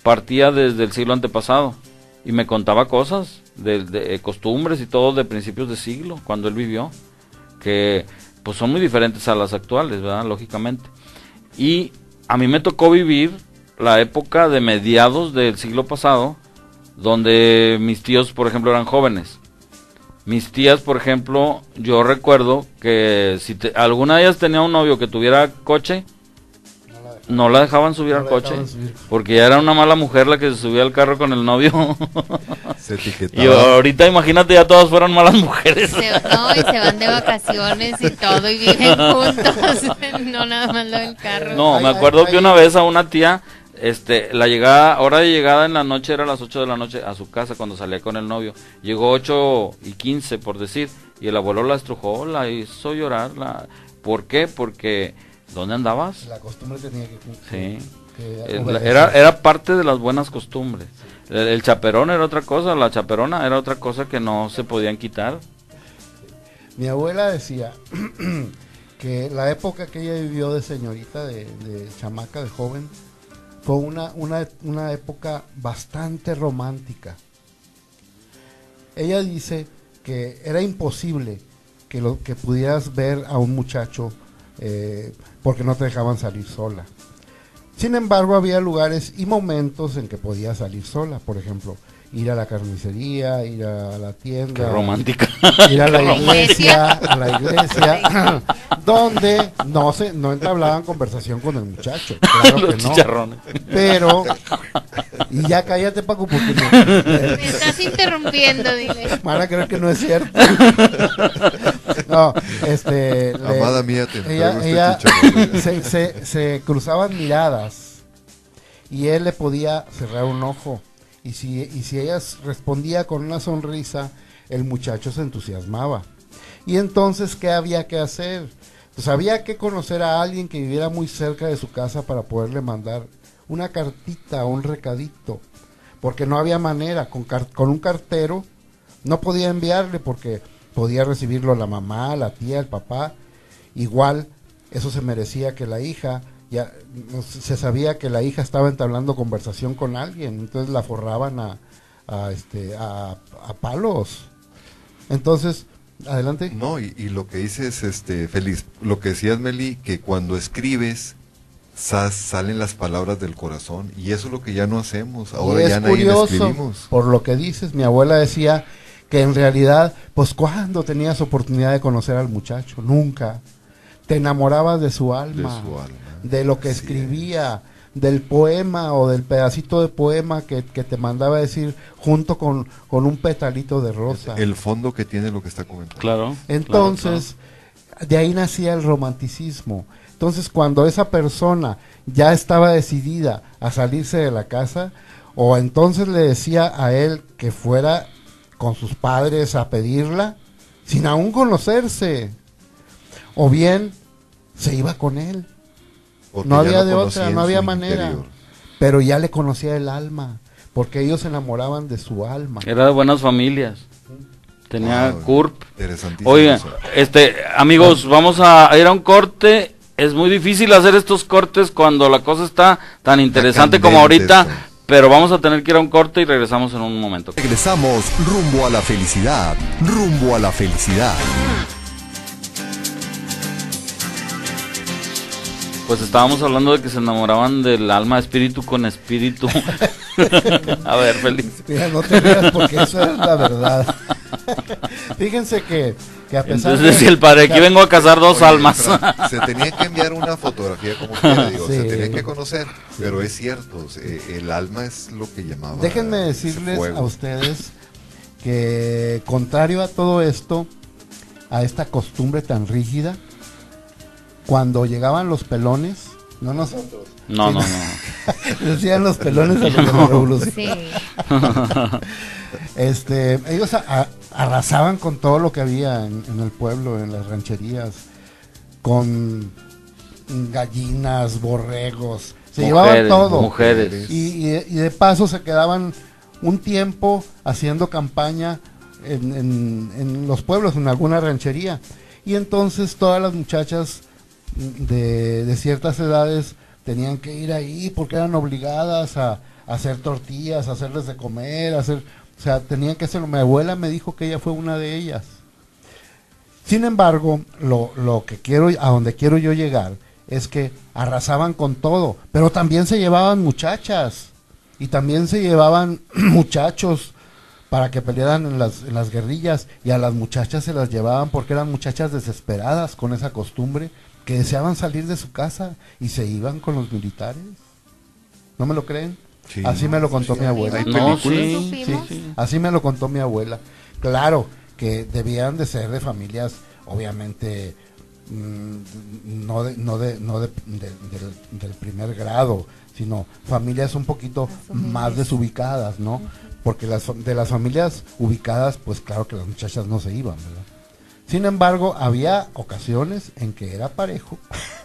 partía desde el siglo antepasado y me contaba cosas de costumbres y todo de principios de siglo, cuando él vivió, que pues son muy diferentes a las actuales, ¿verdad? Lógicamente. Y a mí me tocó vivir la época de mediados del siglo pasado, donde mis tíos, por ejemplo, eran jóvenes. Mis tías, por ejemplo, yo recuerdo que si alguna de ellas tenía un novio que tuviera coche, no la dejaban subir al coche, porque ya era una mala mujer la que se subía al carro con el novio. Se etiquetaba. Y ahorita imagínate, ya todas fueron malas mujeres. No, y se van de vacaciones y todo y viven juntos, no nada más lo del carro. No, me acuerdo que una vez a una tía, hora de llegada en la noche era a las 8 de la noche a su casa cuando salía con el novio. Llegó 8:15 por decir, y el abuelo la estrujó, la hizo llorar. ¿Por qué? Porque ¿dónde andabas? La costumbre tenía que Sí. Era parte de las buenas costumbres. El chaperón era otra cosa, la chaperona era otra cosa que no se podían quitar. Mi abuela decía que la época que ella vivió de señorita, de chamaca, de joven, fue una época bastante romántica. Ella dice que era imposible que pudieras ver a un muchacho porque no te dejaban salir sola. Sin embargo, había lugares y momentos en que podías salir sola, por ejemplo, ir a la carnicería, ir a la tienda. Qué romántica. Ir a la iglesia, donde no entablaban conversación con el muchacho, claro Los que no. chicharrones. Pero, y ya cállate, Paco, porque Me estás interrumpiendo, dile. van a creer que no es cierto. No, Amada mía, te entrego ella chicharrón. se cruzaban miradas y él le podía cerrar un ojo. Y si ella respondía con una sonrisa, el muchacho se entusiasmaba. Y entonces, ¿qué había que hacer? Pues había que conocer a alguien que viviera muy cerca de su casa para poderle mandar una cartita o un recadito. Porque no había manera, con un cartero no podía enviarle porque podía recibirlo la mamá, la tía, el papá. Igual, eso se merecía que la hija... Ya se sabía que la hija estaba entablando conversación con alguien, entonces la forraban a palos. Entonces, adelante. No, y lo que dices, Feliz, lo que decías, Meli, que cuando escribes salen las palabras del corazón, y eso es lo que ya no hacemos, ahora Y ya es nadie curioso, escribimos. por lo que dices, mi abuela decía que en realidad, pues ¿cuándo tenías oportunidad de conocer al muchacho? Nunca. Te enamorabas de su alma. De lo que escribía, del poema o del pedacito de poema que te mandaba decir junto con un petalito de rosa. El fondo que tiene lo que está comentando. Claro. Entonces, de ahí nacía el romanticismo. Entonces, cuando esa persona ya estaba decidida a salirse de la casa, o entonces le decía a él que fuera con sus padres a pedirla, sin aún conocerse, o bien se iba con él. Porque No ya había lo de conocía otra, en no había su manera. interior. Pero ya le conocía el alma, porque ellos se enamoraban de su alma. Era de buenas familias. Tenía Wow, CURP. Interesantísimo. Oye, eso. amigos, vamos a ir a un corte. Es muy difícil hacer estos cortes cuando la cosa está tan interesante como candente ahorita, esto. pero vamos a tener que ir a un corte y regresamos en un momento. Regresamos rumbo a la felicidad, rumbo a la felicidad. Pues estábamos hablando de que se enamoraban del alma, espíritu con espíritu. A ver, Félix. Mira, no te rías porque eso es la verdad. Fíjense que a pesar Entonces decía el padre, aquí vengo a casar dos Oye, almas. Fran, se tenía que enviar una fotografía como quiera, digo, se Sí. tenía que conocer, pero es cierto, el alma es lo que llamaba. Déjenme ese decirles fuego. a ustedes que contrario a todo esto, a esta costumbre tan rígida, cuando llegaban los pelones, no nosotros, No, no, no. decían los pelones a los de la revolución. Sí. Ellos arrasaban con todo lo que había en el pueblo, en las rancherías, con gallinas, borregos, se llevaban todo. Mujeres. Y de paso se quedaban un tiempo haciendo campaña en los pueblos, en alguna ranchería. Y entonces todas las muchachas de ciertas edades tenían que ir ahí porque eran obligadas a hacer tortillas, a hacerles de comer, o sea, tenían que hacerlo. Mi abuela me dijo que ella fue una de ellas. Sin embargo, lo que quiero, a donde quiero yo llegar, es que arrasaban con todo, pero también se llevaban muchachas y también se llevaban muchachos, para que pelearan en las guerrillas, y a las muchachas se las llevaban porque eran muchachas desesperadas con esa costumbre, que deseaban salir de su casa y se iban con los militares. ¿No me lo creen? Sí. Así me lo contó mi abuela. ¿Hay No, películas? Sí, así me lo contó mi abuela. Claro que debían de ser de familias, obviamente, del primer grado, sino familias un poquito más desubicadas, ¿no? Porque de las familias ubicadas, pues claro que las muchachas no se iban, ¿verdad? Sin embargo, había ocasiones en que era parejo.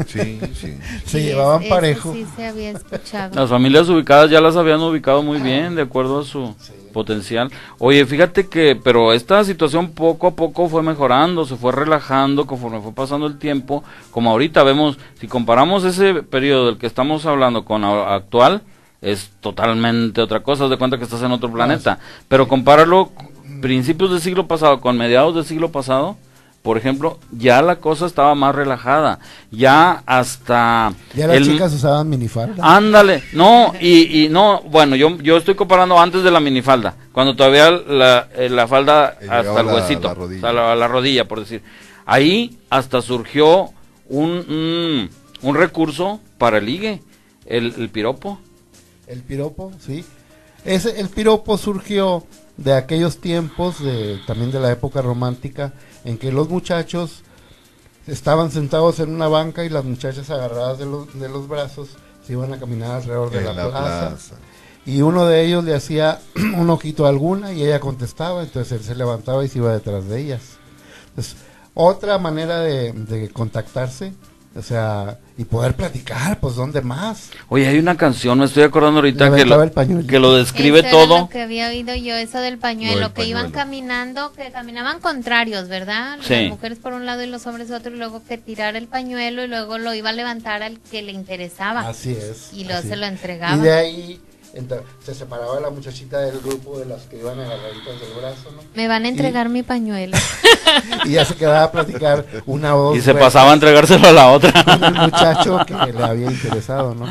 Sí, sí. Se Sí, llevaban eso parejo. sí se había escuchado. Las familias ubicadas ya las habían ubicado muy bien, de acuerdo a su potencial. Oye, fíjate que, pero esta situación poco a poco fue mejorando, se fue relajando conforme fue pasando el tiempo. Como ahorita vemos, si comparamos ese periodo del que estamos hablando con actual, es totalmente otra cosa, haz de cuenta que estás en otro planeta. Pero compáralo principios del siglo pasado con mediados del siglo pasado, por ejemplo, ya la cosa estaba más relajada, ya hasta... Ya las chicas usaban minifalda. Ándale, no, y no, bueno, yo estoy comparando antes de la minifalda, cuando todavía la falda hasta el huesito, la rodilla. hasta la rodilla, por decir. Ahí hasta surgió un recurso para el ligue, el piropo. El piropo, sí. El piropo surgió de aquellos tiempos, también de la época romántica, en que los muchachos estaban sentados en una banca y las muchachas agarradas de los brazos se iban a caminar alrededor de la plaza. Y uno de ellos le hacía un ojito a alguna y ella contestaba, entonces él se levantaba y se iba detrás de ellas. Entonces, otra manera de contactarse, o sea, y poder platicar, pues ¿dónde más? Oye, hay una canción, me estoy acordando ahorita Le que aventaba el pañuelito. que lo describe Eso era todo. lo que había oído yo, eso del pañuelo, Lo del que iban pañuelo. caminando, que caminaban contrarios, ¿verdad? Sí. Las mujeres por un lado y los hombres otro, y luego que tirar el pañuelo y luego lo iba a levantar al que le interesaba. Así es. Y luego así se lo es. entregaba. Y de ahí se separaba la muchachita del grupo de las que iban agarraditas del brazo, ¿no? Me van a entregar mi pañuelo. Y ya se quedaba a platicar una o dos Y se vueltas pasaba a entregárselo a la otra. con el muchacho que le había interesado, ¿no?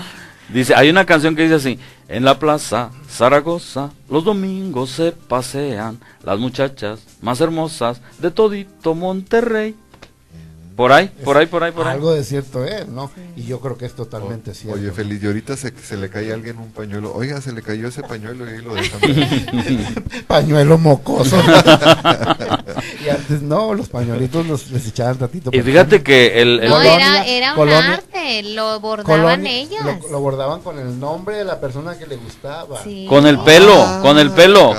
Dice, hay una canción que dice así: en la plaza Zaragoza los domingos se pasean las muchachas más hermosas de todito Monterrey. Por ahí. Algo de cierto es, ¿no? Y yo creo que es totalmente cierto. Oye, Feliz, y ahorita se le cae a alguien un pañuelo. Oiga, se le cayó ese pañuelo y ahí lo dejan. Pañuelo mocoso. Y antes no, los pañuelitos les echaban ratito. Y fíjate que el No, Colonia- era un colonia- arte, lo bordaban Colonia- ellas. lo bordaban con el nombre de la persona que le gustaba. Sí. con el pelo, Ah, con el pelo.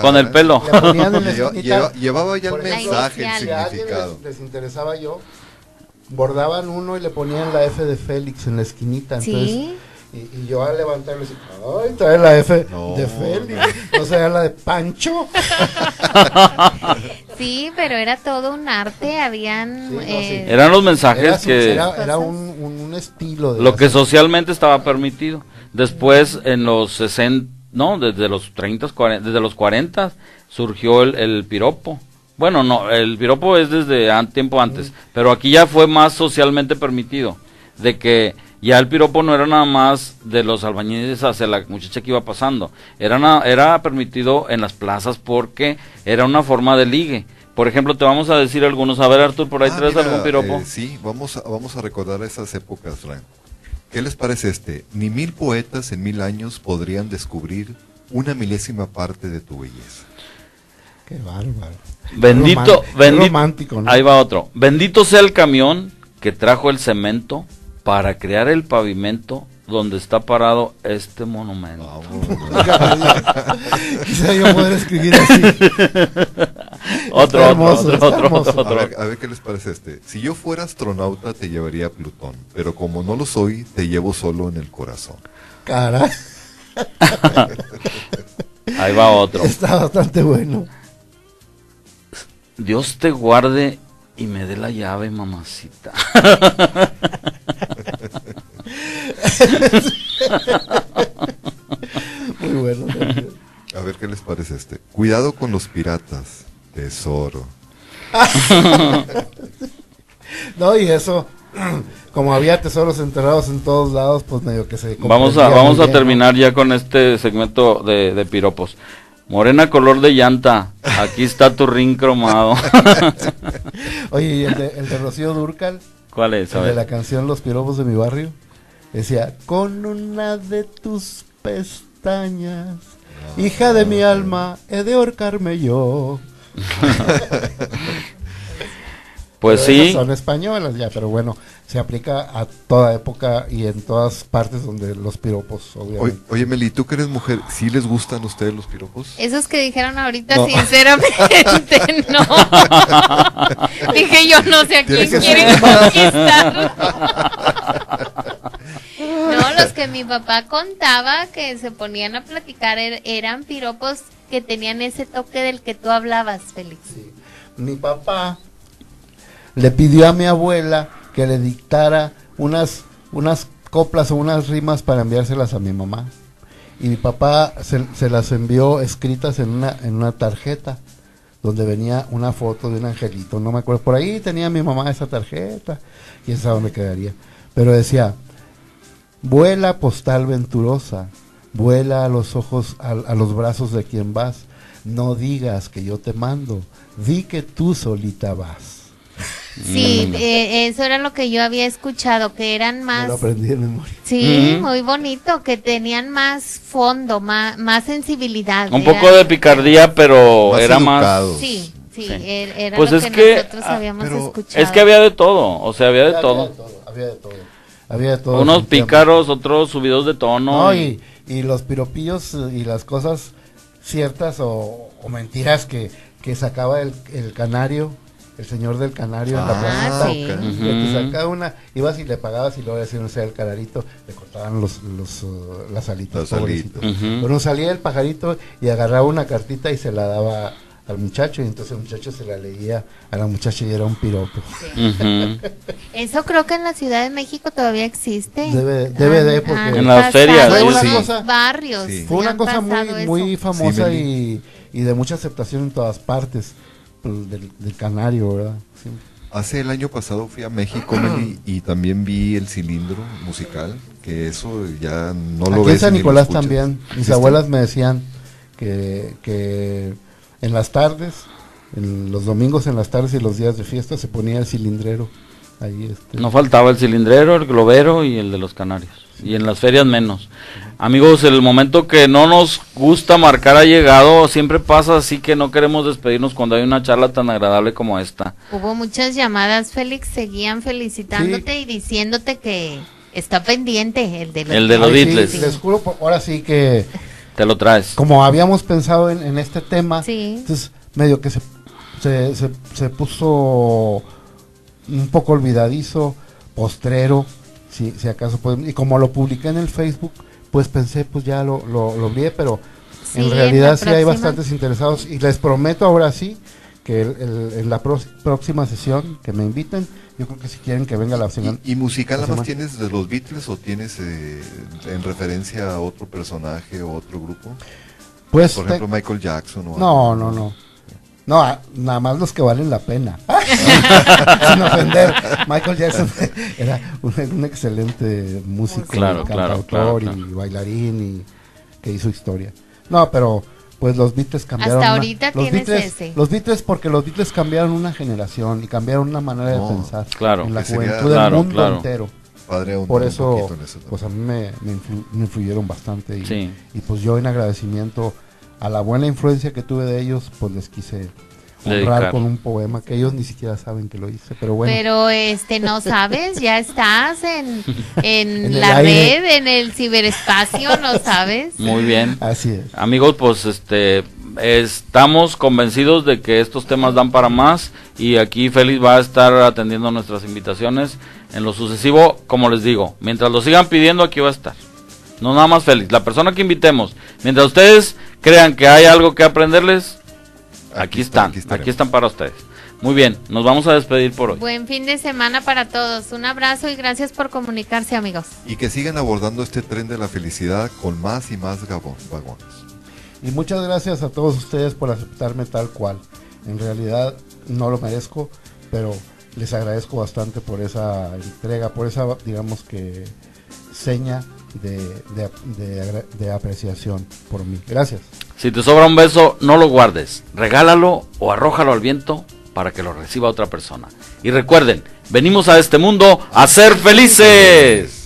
Le ponían en la Lleva- esquinita, llevaba ya el por ejemplo, mensaje, el inicial. si a alguien significado. les interesaba yo, bordaban uno y le ponían la F de Félix en la esquinita. Entonces, Sí. y yo al levantarlo decía, ay, trae la F No, de Félix, no sea la de Pancho. Sí, pero era todo un arte, habían... Sí, no, sí. eran los mensajes Era, que era un estilo de lo que hacer. socialmente estaba permitido. Después en los 60, no, desde los 30, 40, desde los 40 surgió el piropo. Bueno, no, el piropo es desde tiempo antes, pero aquí ya fue más socialmente permitido, de que ya el piropo no era nada más de los albañiles hacia la muchacha que iba pasando, era permitido en las plazas porque era una forma de ligue. Por ejemplo, te vamos a decir algunos, a ver Artur, por ahí traes Mira, algún piropo. sí, vamos a recordar esas épocas, Fran. ¿Qué les parece este? Ni 1000 poetas en 1000 años podrían descubrir una milésima parte de tu belleza. Qué bárbaro. Bendito, Qué bendito, romántico, ¿no? ahí va otro. Bendito sea el camión que trajo el cemento para crear el pavimento donde está parado este monumento. Quizá yo poder escribir así. Otro, hermoso, está hermoso. otro. A ver qué les parece este. Si yo fuera astronauta te llevaría a Plutón, pero como no lo soy, te llevo solo en el corazón. Cara, Ahí va otro. está bastante bueno. Dios te guarde y me dé la llave, mamacita. Muy bueno. A ver qué les parece este. Cuidado con los piratas, tesoro. No, y eso, como había tesoros enterrados en todos lados, pues medio que se Vamos comprendía muy a bien, ¿no? terminar ya con este segmento de piropos. Morena color de llanta, aquí está tu ring cromado. Oye, ¿y el de Rocío Dúrcal? ¿Cuál es? A El de ver. la canción Los piropos de mi barrio. Decía, con una de tus pestañas, hija de mi alma, he de ahorcarme yo. Pues Pero esas sí, son españolas ya, pero bueno, se aplica a toda época y en todas partes donde los piropos, obviamente. Oye, Meli, tú que eres mujer, ¿sí les gustan a ustedes los piropos? Esos que dijeron ahorita, No. sinceramente, no. Dije yo, no sé a Tiene quién que quieren conquistar. No, los que mi papá contaba que se ponían a platicar eran piropos que tenían ese toque del que tú hablabas, Félix. Mi papá le pidió a mi abuela que le dictara unas coplas o unas rimas para enviárselas a mi mamá. Y mi papá se las envió escritas en una tarjeta donde venía una foto de un angelito, no me acuerdo, por ahí tenía mi mamá esa tarjeta, quién sabe dónde quedaría, pero decía, vuela postal venturosa, vuela a los ojos, a los brazos de quien vas, no digas que yo te mando, di que tú solita vas. Sí, eso era lo que yo había escuchado, que eran Me más... lo aprendí de memoria. Sí, Ujú. muy bonito, que tenían más fondo, más sensibilidad. un Era- poco de picardía, pero Más era educados. Sí, sí, Sí. era Pues lo es que que, nosotros habíamos pero escuchado. Es que había de todo, o sea, había de todo. Había de todo. Había de todo. Unos definitivamente. pícaros, otros subidos de tono. No, y- y los piropillos y las cosas ciertas o mentiras que sacaba el canario, el señor del canario en la Ah, plaza. sí. ok. Que te Ujú. sacaba una, ibas y le pagabas y luego decían, no sé, el canarito, le cortaban las alitas, Las pobrecito. alitas. Ujú. Pero salía el pajarito y agarraba una cartita y se la daba al muchacho, y entonces el muchacho se la leía a la muchacha y era un piropo. Ujú. Eso creo que en la Ciudad de México todavía existe. Debe de, porque- En las ferias, Fue una sí. cosa- barrios. Sí. Fue una han cosa pasado muy eso. famosa Sí, y de mucha aceptación en todas partes, pues, del canario, ¿verdad? Sí. Hace el año pasado fui a México, Meli, y también vi el cilindro musical, que eso ya no lo Aquí ves. en San ni lo Nicolás escuchas. también, mis ¿Sí abuelas está? me decían que en las tardes, en los domingos en las tardes y los días de fiesta se ponía el cilindrero. Ahí No faltaba el cilindrero, el globero y el de los canarios. Y en las ferias menos. Amigos, el momento que no nos gusta marcar ha llegado. Siempre pasa así que no queremos despedirnos cuando hay una charla tan agradable como esta. Hubo muchas llamadas, Félix, seguían felicitándote y diciéndote que está pendiente el de los, El de los Ay, sí, Beatles. les juro, ahora sí que Te lo traes. como habíamos pensado en este tema, Sí. entonces medio que se puso un poco olvidadizo, postrero, si acaso podemos, y como lo publiqué en el Facebook, pues pensé, pues ya lo olvidé, pero Sí, en en realidad la sí hay próxima. bastantes interesados, y les prometo ahora sí que en la próxima sesión que me inviten, yo creo que si quieren que venga la señora. ¿Y musical la nada más semana. tienes de los Beatles o tienes en referencia a otro personaje o otro grupo? Pues Por ejemplo, Michael Jackson o no, algo. no, nada más los que valen la pena. Sin ofender, Michael Jackson era un excelente músico, Claro, y claro, cantautor claro. y bailarín y que hizo historia. No, pero pues los Beatles cambiaron. Hasta ahorita los tienes Beatles, ese. Los Beatles porque los Beatles cambiaron una generación y cambiaron una manera No, de pensar claro. en la que sería- juventud claro, del mundo claro. entero. Padre, ahondar Por un eso, poquito en eso también. pues a mí me influyeron bastante y, Sí. y pues yo en agradecimiento a la buena influencia que tuve de ellos, pues les quise honrar Dedicar. con un poema que ellos ni siquiera saben que lo hice, pero bueno. Pero no sabes, ya estás en el la aire. red, en el ciberespacio, ¿no sabes? Muy bien. Así es. Amigos, pues estamos convencidos de que estos temas dan para más y aquí Félix va a estar atendiendo nuestras invitaciones en lo sucesivo, como les digo, mientras lo sigan pidiendo aquí va a estar. No nada más Félix, la persona que invitemos, mientras ustedes crean que hay algo que aprenderles, aquí están para ustedes. Muy bien, nos vamos a despedir por hoy. Buen fin de semana para todos. Un abrazo y gracias por comunicarse, amigos. Y que sigan abordando este tren de la felicidad con más y más vagones. Y muchas gracias a todos ustedes por aceptarme tal cual. En realidad no lo merezco, pero les agradezco bastante por esa entrega, por esa, digamos que, seña de apreciación por mí. Gracias. Si te sobra un beso, no lo guardes, regálalo o arrójalo al viento para que lo reciba otra persona. Y recuerden, venimos a este mundo a ser felices.